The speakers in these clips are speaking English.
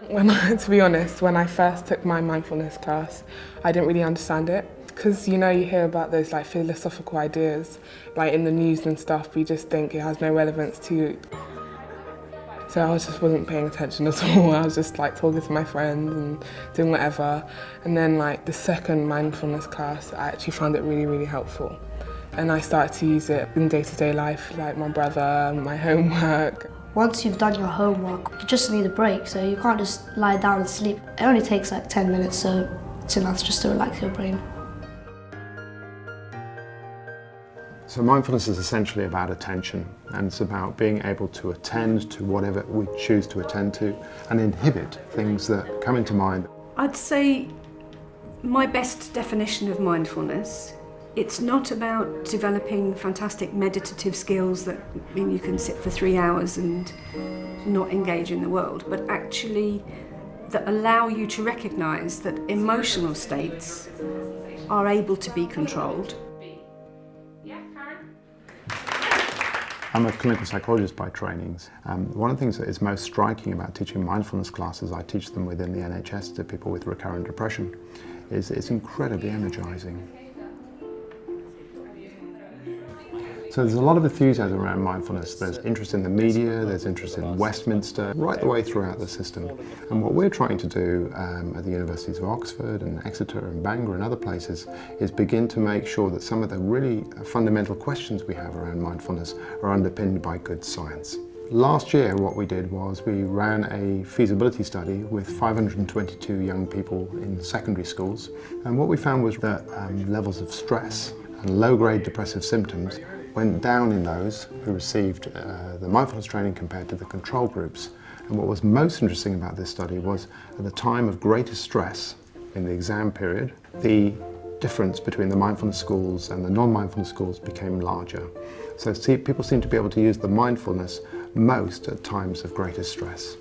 To be honest, when I first took my mindfulness class, I didn't really understand it. Because you hear about those philosophical ideas, in the news and stuff, we just think it has no relevance to you. So I just wasn't paying attention at all. I was just talking to my friends and doing whatever. And then the second mindfulness class, I actually found it really, really helpful. And I started to use it in day-to-day life, like my brother, my homework. Once you've done your homework, you just need a break, so you can't just lie down and sleep. It only takes 10 minutes, so it's enough just to relax your brain. So mindfulness is essentially about attention, and it's about being able to attend to whatever we choose to attend to and inhibit things that come into mind. I'd say my best definition of mindfulness, it's not about developing fantastic meditative skills that mean you can sit for 3 hours and not engage in the world, but actually that allow you to recognise that emotional states are able to be controlled. I'm a clinical psychologist by training. One of the things that is most striking about teaching mindfulness classes, I teach them within the NHS to people with recurrent depression, is it's incredibly energising. So there's a lot of enthusiasm around mindfulness. There's interest in the media, there's interest in Westminster, right the way throughout the system. And what we're trying to do at the universities of Oxford and Exeter and Bangor and other places is begin to make sure that some of the really fundamental questions we have around mindfulness are underpinned by good science. Last year what we did was we ran a feasibility study with 522 young people in secondary schools, and what we found was that levels of stress and low-grade depressive symptoms went down in those who received the mindfulness training compared to the control groups. And what was most interesting about this study was at the time of greatest stress in the exam period, the difference between the mindfulness schools and the non-mindfulness schools became larger. So people seem to be able to use the mindfulness most at times of greatest stress.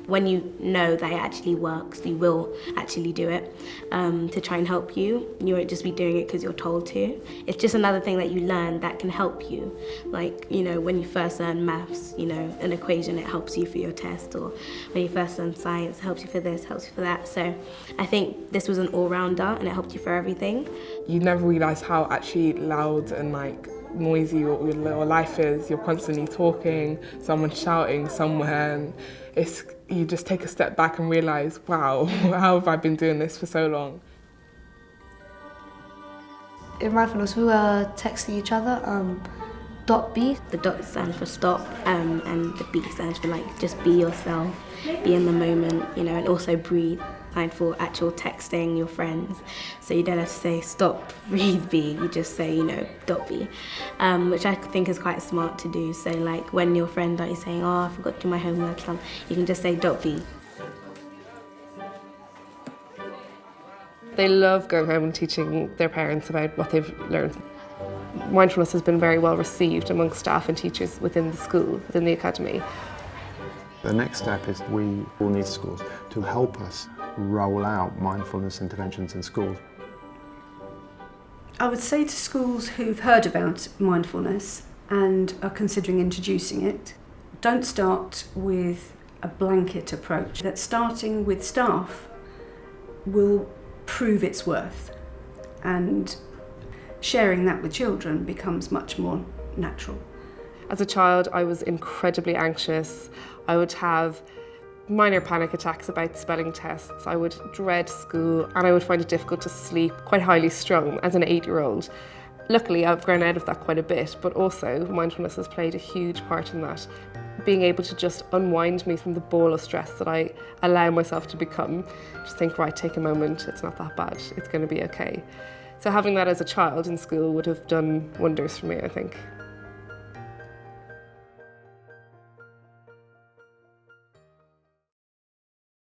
When you know that it actually works, you will actually do it to try and help you. You won't just be doing it because you're told to. It's just another thing that you learn that can help you. When you first learn maths, an equation, it helps you for your test, or when you first learn science, it helps you for this, helps you for that. So I think this was an all-rounder and it helped you for everything. You never realise how actually loud and noisy your life is. You're constantly talking, someone's shouting somewhere, and you just take a step back and realise, wow, how have I been doing this for so long? In mindfulness, we were texting each other, .B. The dot stands for stop, and the B stands for just be yourself, be in the moment, and also breathe. Sign for actual texting your friends, so you don't have to say stop, breathe, be. You just say .B, which I think is quite smart to do. So when your friend is saying, oh, I forgot to do my homework, you can just say .B. They love going home and teaching their parents about what they've learned. Mindfulness has been very well received among staff and teachers within the school, within the academy. The next step is we will need schools to help us roll out mindfulness interventions in schools. I would say to schools who've heard about mindfulness and are considering introducing it, don't start with a blanket approach. That starting with staff will prove its worth, and sharing that with children becomes much more natural. As a child, I was incredibly anxious. I would have minor panic attacks about spelling tests. I would dread school, and I would find it difficult to sleep, quite highly strung as an 8-year-old. Luckily, I've grown out of that quite a bit, but also mindfulness has played a huge part in that. Being able to just unwind me from the ball of stress that I allow myself to become. Just think, right, take a moment, it's not that bad, it's going to be okay. So having that as a child in school would have done wonders for me, I think.